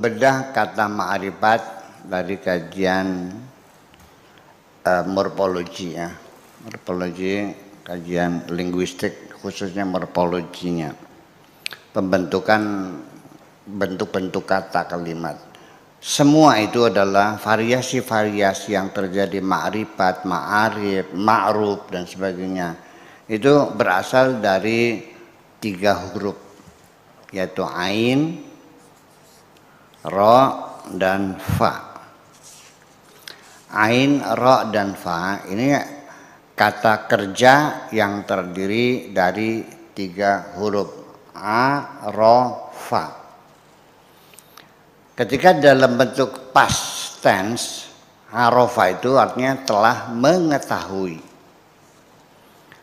membedah kata ma'rifat dari kajian morfologi ya. Morfologi, kajian linguistik khususnya morfologinya. Pembentukan bentuk-bentuk kata kalimat. Semua itu adalah variasi-variasi yang terjadi ma'rifat, ma'arif, ma'ruf dan sebagainya. Itu berasal dari 3 huruf, yaitu ain, ra, dan fa. Ain, ra, dan fa ini kata kerja yang terdiri dari 3 huruf a, ra, fa. Ketika dalam bentuk past tense, arofa itu artinya telah mengetahui.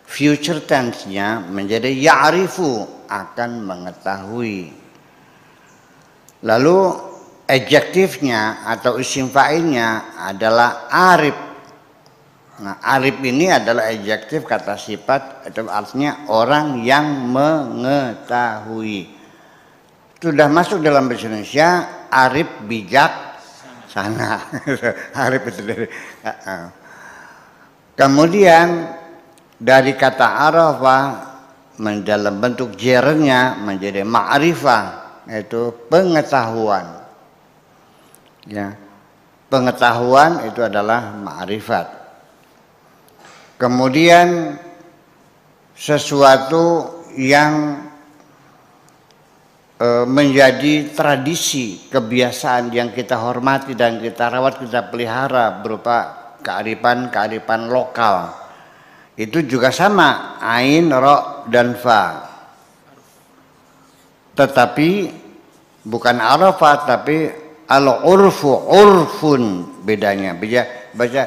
Future tense-nya menjadi ya'rifu, akan mengetahui. Lalu adjektifnya atau isim fa'ilnya adalah arif. Nah, arif ini adalah adjektif kata sifat, itu artinya orang yang mengetahui. Sudah masuk dalam bahasa Indonesia, arif bijak sana. Arif itu dari. Kemudian dari kata arafa dalam bentuk jernya menjadi ma'rifah, yaitu pengetahuan. Ya, pengetahuan itu adalah ma'rifat. Kemudian sesuatu yang menjadi tradisi, kebiasaan yang kita hormati dan kita rawat, kita pelihara berupa kearifan lokal. Itu juga sama, ain, ra, dan fa. Tetapi bukan arafah, tapi al-urfu, urfun bedanya. Baca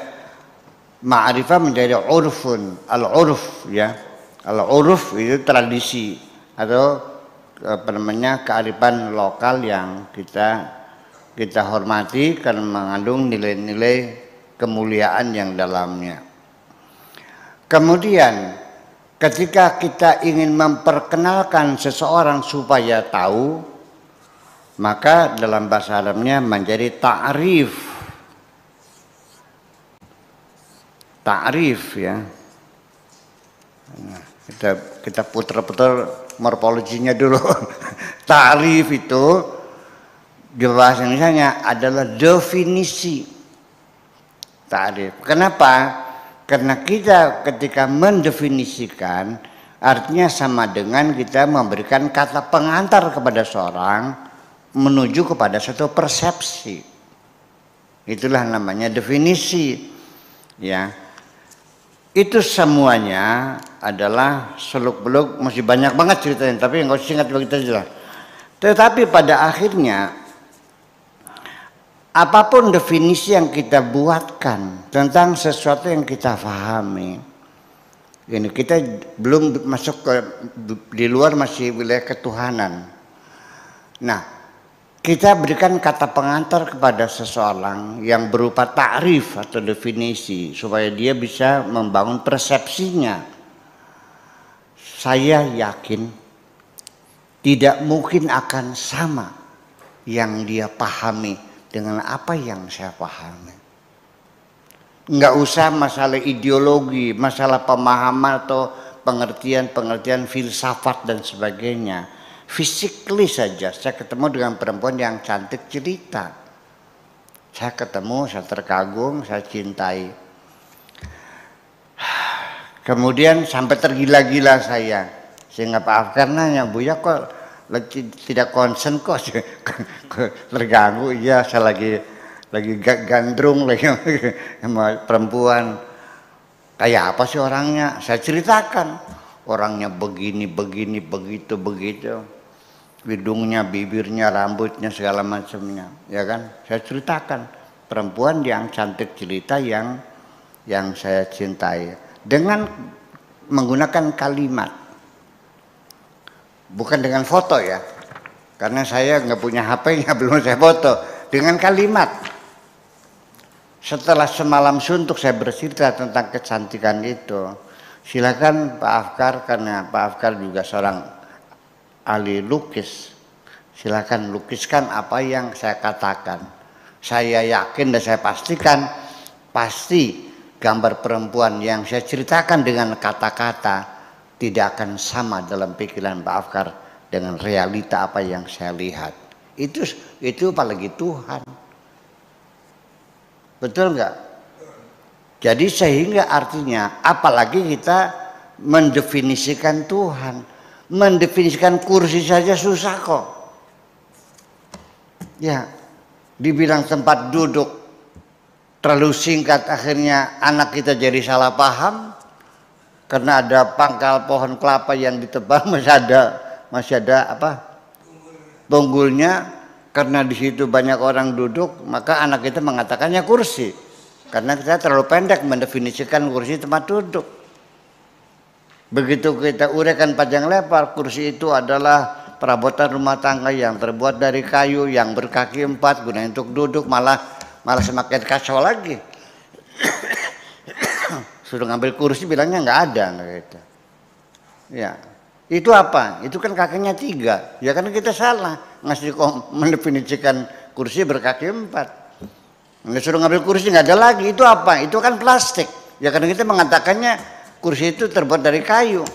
ma'rifah menjadi urfun, al-urf ya. Al-urf itu tradisi atau kearifan lokal yang kita hormati karena mengandung nilai-nilai kemuliaan yang dalamnya. Kemudian ketika kita ingin memperkenalkan seseorang supaya tahu, maka dalam bahasa Arabnya menjadi ta'rif. Ta'rif ya. Nah, kita putar-putar morfologinya dulu. Ta'rif itu di bahasa Indonesia adalah definisi. Ta'rif. Kenapa? Karena kita ketika mendefinisikan artinya sama dengan kita memberikan kata pengantar kepada seorang menuju kepada suatu persepsi. Itulah namanya definisi. Ya. Itu semuanya adalah seluk-beluk, masih banyak banget ceritanya, tapi nggak usah singkat begitu aja. Tetapi pada akhirnya apapun definisi yang kita buatkan tentang sesuatu yang kita pahami, ini kita belum masuk ke di luar, masih wilayah ketuhanan. Nah, kita berikan kata pengantar kepada seseorang yang berupa ta'rif atau definisi supaya dia bisa membangun persepsinya. Saya yakin tidak mungkin akan sama yang dia pahami dengan apa yang saya pahami. Enggak usah masalah ideologi, masalah pemahaman atau pengertian filsafat dan sebagainya. Physically saja saya ketemu dengan perempuan yang cantik cerita. Saya ketemu, saya terkagum, saya cintai. Kemudian sampai tergila-gila saya. Sehingga Pak Afkar nanya, Buya kok tidak konsen kok terganggu. Iya, saya lagi gandrung lagi sama perempuan. Kayak apa sih orangnya? Saya ceritakan. Orangnya begini, begitu. Hidungnya, bibirnya, rambutnya, segala macamnya, ya kan? Saya ceritakan perempuan yang cantik cerita yang saya cintai dengan menggunakan kalimat, bukan dengan foto ya, karena saya nggak punya HP-nya, belum saya foto, dengan kalimat. Setelah semalam suntuk saya bercerita tentang kecantikan itu, silakan Pak Afkar, karena Pak Afkar juga seorang ahli lukis, Silakan lukiskan apa yang saya katakan. Saya yakin dan saya pastikan pasti gambar perempuan yang saya ceritakan dengan kata-kata tidak akan sama dalam pikiran Pak Afkar dengan realita apa yang saya lihat. Itu apalagi Tuhan. Betul nggak? Jadi sehingga artinya apalagi kita mendefinisikan Tuhan. Mendefinisikan kursi saja susah kok. Ya, dibilang tempat duduk terlalu singkat, akhirnya anak kita jadi salah paham karena ada pangkal pohon kelapa yang ditebang masih ada apa tunggulnya, karena di situ banyak orang duduk, maka anak kita mengatakannya kursi karena kita terlalu pendek mendefinisikan kursi tempat duduk. Begitu kita uraikan panjang lebar, kursi itu adalah perabotan rumah tangga yang terbuat dari kayu yang berkaki 4 gunanya untuk duduk, malah semakin kacau lagi. Sudah ngambil kursi bilangnya nggak ada gitu. Ya, itu apa? Itu kan kakinya 3. Ya kan kita salah ngasih mendefinisikan kursi berkaki 4. Nggak suruh ngambil kursi nggak ada lagi. Itu apa? Itu kan plastik. Ya karena kita mengatakannya kursi itu terbuat dari kayu.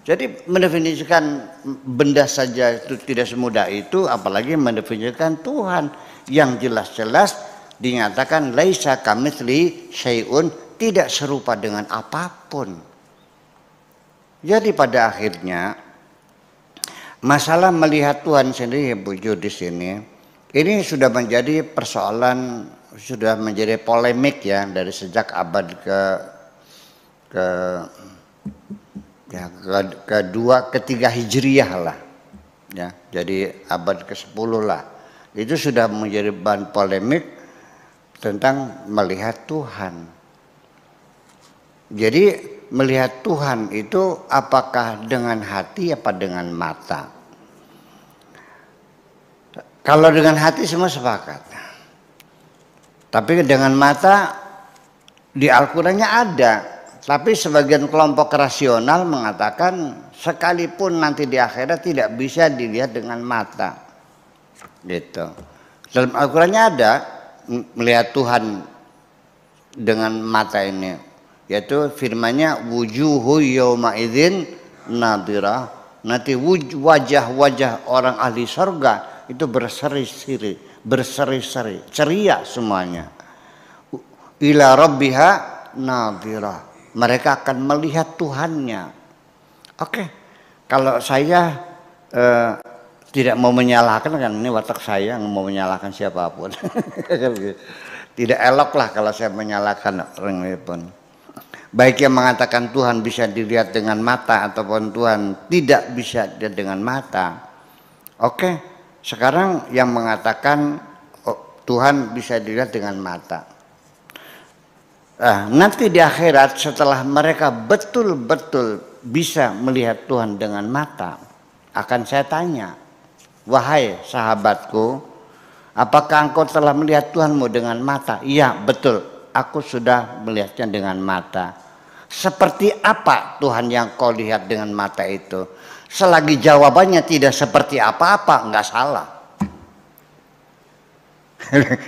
Jadi mendefinisikan benda saja itu tidak semudah itu, apalagi mendefinisikan Tuhan yang jelas-jelas dinyatakan laisa kamitsli syai'un, tidak serupa dengan apapun. Jadi pada akhirnya masalah melihat Tuhan sendiri Bu Judis ini sudah menjadi persoalan, sudah menjadi polemik ya dari sejak abad ketiga Hijriyah lah, ya, jadi abad ke-10 lah, itu sudah menjadi bahan polemik tentang melihat Tuhan. Jadi melihat Tuhan itu apakah dengan hati apa dengan mata? Kalau dengan hati semua sepakat, tapi dengan mata di Al-Qurannya ada. Tapi sebagian kelompok rasional mengatakan sekalipun nanti di akhirat tidak bisa dilihat dengan mata. Gitu. Dalam Al-Qurannya ada melihat Tuhan dengan mata ini, yaitu firman-Nya wujuhu yauma idzin nadhirah. Nanti wajah-wajah orang ahli surga itu berseri-seri, ceria semuanya. Ila rabbiha nadhirah. Mereka akan melihat Tuhannya. Oke, kalau saya tidak mau menyalahkan, kan ini watak saya nggak mau menyalahkan siapapun. Tidak elok lah kalau saya menyalahkan orang pun. Baik yang mengatakan Tuhan bisa dilihat dengan mata ataupun Tuhan tidak bisa dilihat dengan mata. Oke, sekarang yang mengatakan Tuhan bisa dilihat dengan mata. Nanti di akhirat setelah mereka betul-betul bisa melihat Tuhan dengan mata, akan saya tanya, wahai sahabatku, apakah engkau telah melihat Tuhanmu dengan mata? Iya, betul, aku sudah melihatnya dengan mata. Seperti apa Tuhan yang kau lihat dengan mata itu? Selagi jawabannya tidak seperti apa-apa, enggak salah.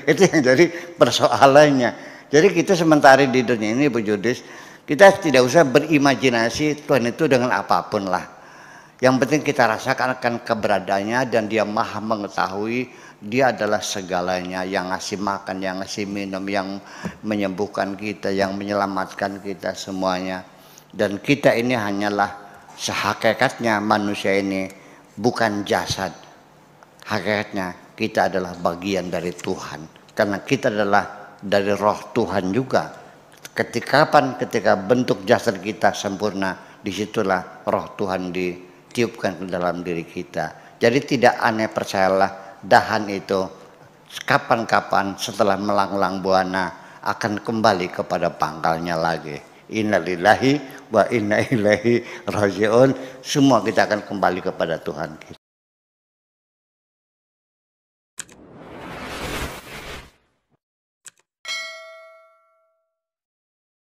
Itu yang jadi persoalannya. Jadi kita sementara di dunia ini Bu Judis, kita tidak usah berimajinasi Tuhan itu dengan apapun lah. Yang penting kita rasakan akan keberadaannya dan Dia maha mengetahui, Dia adalah segalanya, yang ngasih makan, yang ngasih minum, yang menyembuhkan kita, yang menyelamatkan kita semuanya. Dan kita ini hanyalah sehakikatnya manusia ini bukan jasad. Hakikatnya kita adalah bagian dari Tuhan. Karena kita adalah dari roh Tuhan juga. Ketika bentuk jasad kita sempurna, disitulah roh Tuhan ditiupkan ke dalam diri kita. Jadi tidak aneh, percayalah, dahan itu kapan-kapan setelah melanglang buana akan kembali kepada pangkalnya lagi. Innalillahi wa inna ilaihi raji'un. Semua kita akan kembali kepada Tuhan kita.